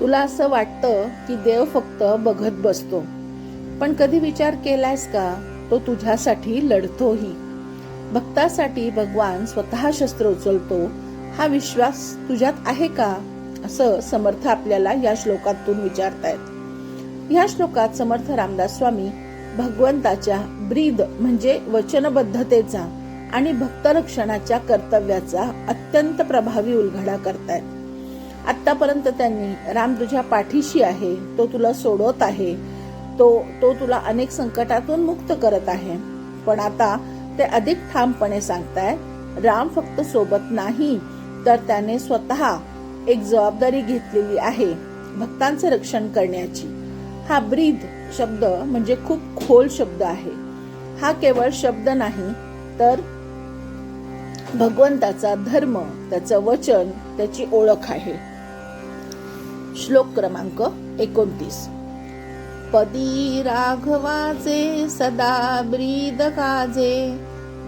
तुला असं वाटतं की देव फक्त बघत बसतो, पण कधी विचार केलायस का तो तुझ्यासाठी लढतोही. भक्तासाठी भगवान स्वतः शस्त्र उचलतो हा विश्वास तुझ्यात आहे का, असं समर्थ आपल्याला या श्लोकातून विचारतायत. या श्लोकात समर्थ रामदास स्वामी भगवंताच्या ब्रीद म्हणजे वचनबद्धतेचा आणि भक्तरक्षणाच्या कर्तव्याचा अत्यंत प्रभावी उलगडा करतायत. आतापर्यंत त्यांनी राम तुझ्या पाठीशी आहे, तो तुला सोडवत आहे, तो तुला अनेक संकटातून मुक्त करत आहे. पण आता ते अधिक ठामपणे सांगताय, राम फक्त सोबत नाही तर त्याने स्वतः एक जबाबदारी घेतलेली आहे भक्तांचे रक्षण करण्याची. हा ब्रीद शब्द म्हणजे खूप खोल शब्द आहे. हा केवळ शब्द नाही तर भगवंताचा धर्म, त्याचं वचन, त्याची ओळख आहे. श्लोक क्रमांक 29. पदी राघवाचे सदा ब्रीद काजे,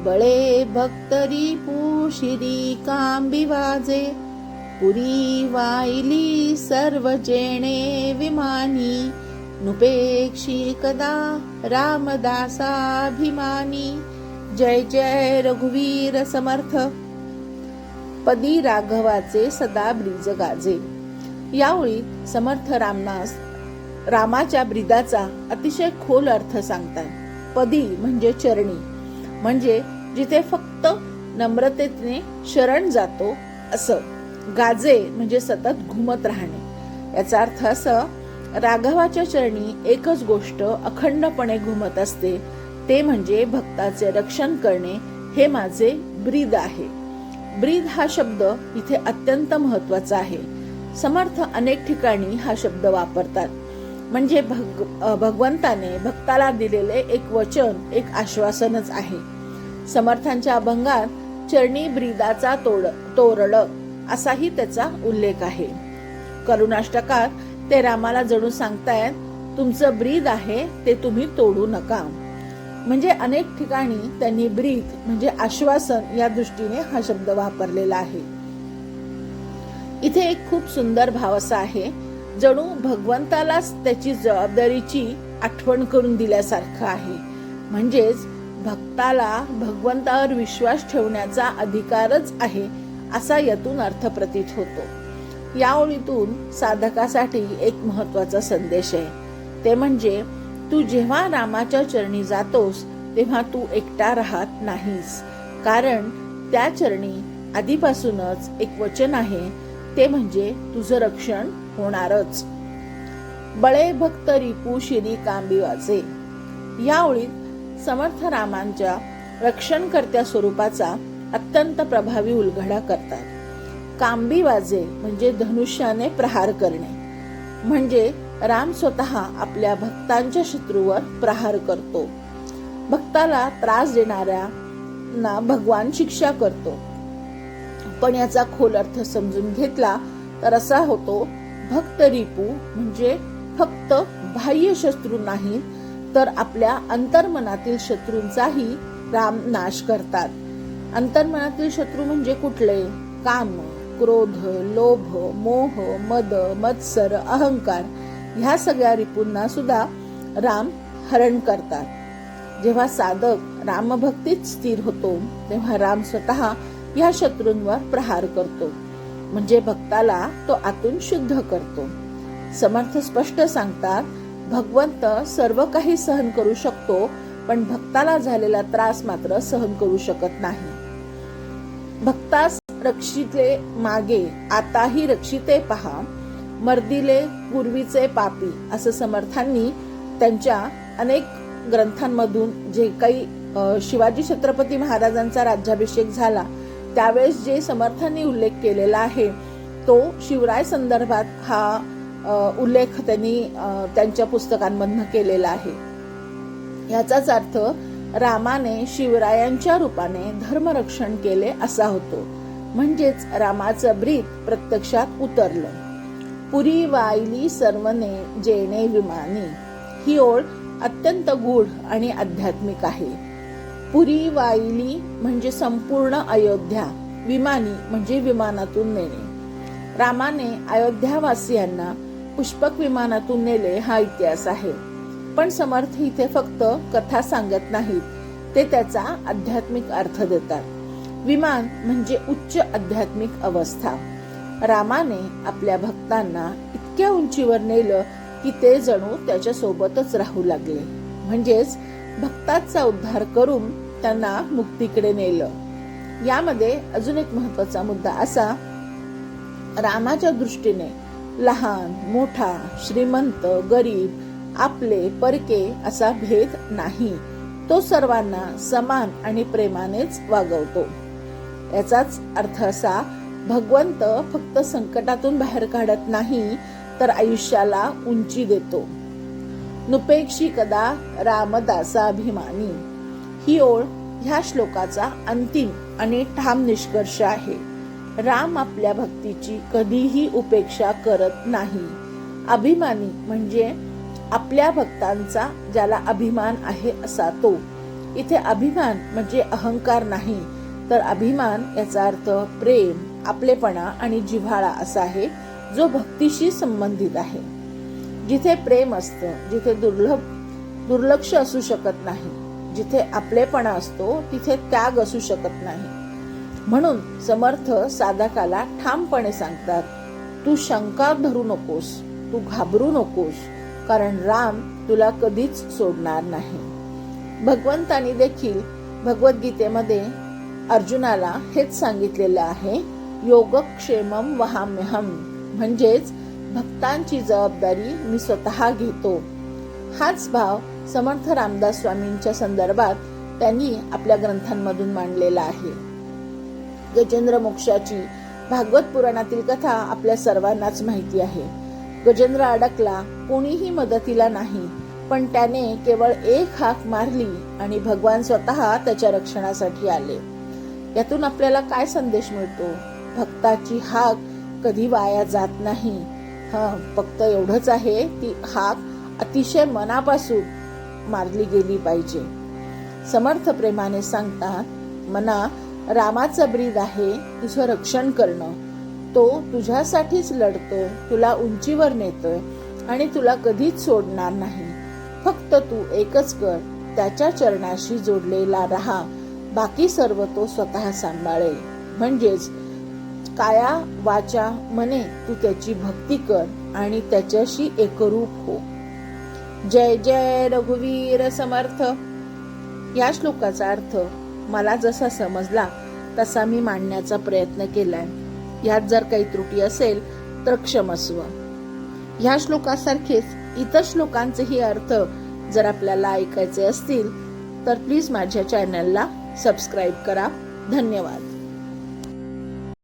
बळे भक्तरी पुशिरी कांबी वाजे, पुरी वाईली सर्व जेणे विमानी, नुपेक्षी कदा रामदासाभिमानी. जय जय रघुवीर समर्थ. पदी राघवाचे सदा ब्रीज गाजे. यावेळी समर्थ रामाच्या ब्रीदाचा अतिशय खोल अर्थ सांगतात. पदी म्हणजे चरणी, म्हणजे जिथे फक्त नम्रतेने शरण जातो असं. गाजे म्हणजे सतत घुमत राहणे. याचा अर्थ असं, राघवाच्या चरणी एकच गोष्ट अखंडपणे घुमत असते, ते म्हणजे भक्ताचे रक्षण करणे. हे माझे ब्रीद आहे. ब्रीद हा शब्द इथे अत्यंत महत्वाचा आहे. समर्थ अनेक ठिकाणी हा शब्द वापरतात. म्हणजे भगवंताने भक्ताला दिलेले एक वचन, एक आश्वासनच आहे. समर्थांच्या अभंगात चरणी ब्रीदाचा तोरड असाही त्याचा उल्लेख आहे. करुणाष्टकात ते रामाला जणू सांगतायत, तुमचं ब्रीद आहे ते तुम्ही तोडू नका. म्हणजे अनेक ठिकाणी त्यांनी ब्रीद म्हणजे आश्वासन या दृष्टीने हा शब्द वापरलेला आहे. इथे एक खूप सुंदर भाव असा आहे, जणू भगवंतालाच त्याची जबाबदारीची आठवण करून दिल्यासारखं आहे. म्हणजेच भक्ताला भगवंतावर विश्वास ठेवण्याचा अधिकारच आहे असा यातून अर्थ प्रतीत होतो. या ओळीतून साधकासाठी एक महत्वाचा संदेश आहे. ते म्हणजे तू जेव्हा रामाच्या चरणी जातोस तेव्हा तू एकटा राहत नाहीस, कारण त्या चरणी आधीपासूनच एक वचन आहे, ते म्हणजे तुझं रक्षण होणारच. बळे भक्त रिपू शिरी कांबी वाजे. या ओळीत समर्थ रामांच्या रक्षणकर्त्या स्वरूपाचा अत्यंत प्रभावी उलगडा करतात. कांबी वाजे म्हणजे धनुष्याने प्रहार करणे. म्हणजे राम स्वतः आपल्या भक्तांच्या शत्रूवर प्रहार करतो. भक्ताला त्रास देणाऱ्यांना भगवान शिक्षा करतो. पण याचा खोल अर्थ समजून घेतला तर असा होतो, भक्त रिपू म्हणजे फक्त बाह्य शत्रू नाही तर आपल्या अंतर्मनातील शत्रूंचाही राम नाश करतात. अंतर्मनातील शत्रू म्हणजे कुठले? काम, क्रोध, लोभ, मोह, मद, मत्सर, अहंकार ह्या सगळ्या रिपूंना सुद्धा राम हरण करतात. जेव्हा साधक रामभक्तीत स्थिर होतो तेव्हा राम स्वतः या शत्रूंवर प्रहार करतो. म्हणजे भक्ताला तो आतून शुद्ध करतो. समर्थ स्पष्ट सांगतात, भगवंत सर्व काही सहन करू शकतो, पण भक्ताला झालेला त्रास मात्र सहन करू शकत नाही. भक्तास रक्षिले मागे आताही रक्षिते पहा, मर्दिले पूर्वीचे पापी असं समर्थांनी त्यांच्या अनेक ग्रंथांमधून जे काही शिवाजी छत्रपती महाराजांचा राज्याभिषेक झाला त्यावेळेस जे समर्थांनी उल्लेख केलेला आहे तो शिवराय संदर्भात हा उल्लेख त्यांनी त्यांच्या पुस्तकांमधून केलेला आहे. याचाच अर्थ रामाने शिवरायांच्या रूपाने धर्मरक्षण केले असा होतो. म्हणजेच रामाचं ब्रीद प्रत्यक्षात उतरलं. पुरी वाईली सर्वने जेणे विमानी. ही ओळ अत्यंत गूढ आणि आध्यात्मिक आहे. पुरी वाईली म्हणजे संपूर्ण अयोध्या, विमानी म्हणजे विमानातून नेणे. रामाने अयोध्यावासियांना पुष्पक विमानातून नेले हा इतिहास आहे. पण समर्थ इथे फक्त कथा सांगत नाहीत, ते त्याचा आध्यात्मिक अर्थ देतात. विमान म्हणजे उच्च आध्यात्मिक अवस्था. रामाने आपल्या भक्तांना इतक्या उंचीवर नेलं की ते जणू त्याच्या सोबतच राहू लागले. म्हणजेच भक्तांचा उद्धार करून त्यांना मुक्तीकडे नेलं. यामध्ये अजून एक महत्वाचा मुद्दा असा, रामाच्या दृष्टीने लहान मोठा, श्रीमंत गरीब, आपले परके असा भेद नाही. तो सर्वांना समान आणि प्रेमानेच वागवतो. याचाच अर्थ असा, भगवंत फक्त संकटातून बाहेर काढत नाही, तर आयुष्याला उंची देतो. नुपेक्षी कदा रामदासाभिमानी ही ओळ ह्या श्लोकाचा अंतिम आणि ठाम निष्कर्ष आहे. राम आपल्या भक्तीची कधीही उपेक्षा करत नाही. अभिमानी म्हणजे आपल्या भक्तांचा ज्याला अभिमान आहे असा तो. इथे अभिमान म्हणजे अहंकार नाही, तर अभिमान याचा अर्थ प्रेम, आपलेपणा आणि जिव्हाळा असा आहे, जो भक्तीशी संबंधित आहे. जिथे प्रेम असतं, जिथे दुर्लक्ष असू शकत नाही, जिथे आपलेपणा असतो तिथे त्याग असू शकत नाही. म्हणून समर्थ साधकाला ठामपणे सांगतात, तू शंका धरू नकोस, तू घाबरू नकोस, कारण राम तुला कधीच सोडणार नाही. भगवंतानी देखील भगवद्गीतेमध्ये अर्जुनाला हेच सांगितलेलं आहे, योगक्षेमम वहाम्यहम, म्हणजेच भक्तांची जबाबदारी मी स्वतः घेतो. हाच भाव समर्थ रामदास स्वामींच्या संदर्भात त्यांनी आपल्या ग्रंथांमधून मांडलेला आहे. गजेंद्र मोक्षाची भागवत पुराणातील कथा आपल्या सर्वांनाच माहिती आहे. गजेंद्र अडकला, कोणीही मदतीला नाही, पण त्याने केवळ एक हाक मारली आणि भगवान स्वतः त्याच्या रक्षणासाठी आले. यातून आपल्याला काय संदेश मिळतो? भक्ताची हाक कधी वाया जात नाही. फक्त एवढंच आहे, ती हाक अतिशय मनापासून मारली गेली पाहिजे. समर्थ प्रेमाने सांगतात, मना, रामाचा ब्रीद आहे तुझं रक्षण करणं. तो तुझ्यासाठीच लढतोय, तुला उंचीवर नेतोय आणि तुला कधीच सोडणार नाही. फक्त तू एकच कर, त्याच्या चरणाशी जोडलेला राहा, बाकी सर्व तो स्वतः सांभाळेल. म्हणजेच काया वाचा मने तू त्याची भक्ती कर आणि त्याच्याशी एकरूप हो. जय जय रघुवीर समर्थ. या श्लोकाचा अर्थ मला जसा समजला तसा मी मांडण्याचा प्रयत्न केलाय. यात जर काही त्रुटी असेल तर क्षमस्व. ह्या श्लोकासारखेच इतर श्लोकांचेही अर्थ जर आपल्याला ऐकायचे असतील तर प्लीज माझ्या चॅनलला सबस्क्राईब करा. धन्यवाद.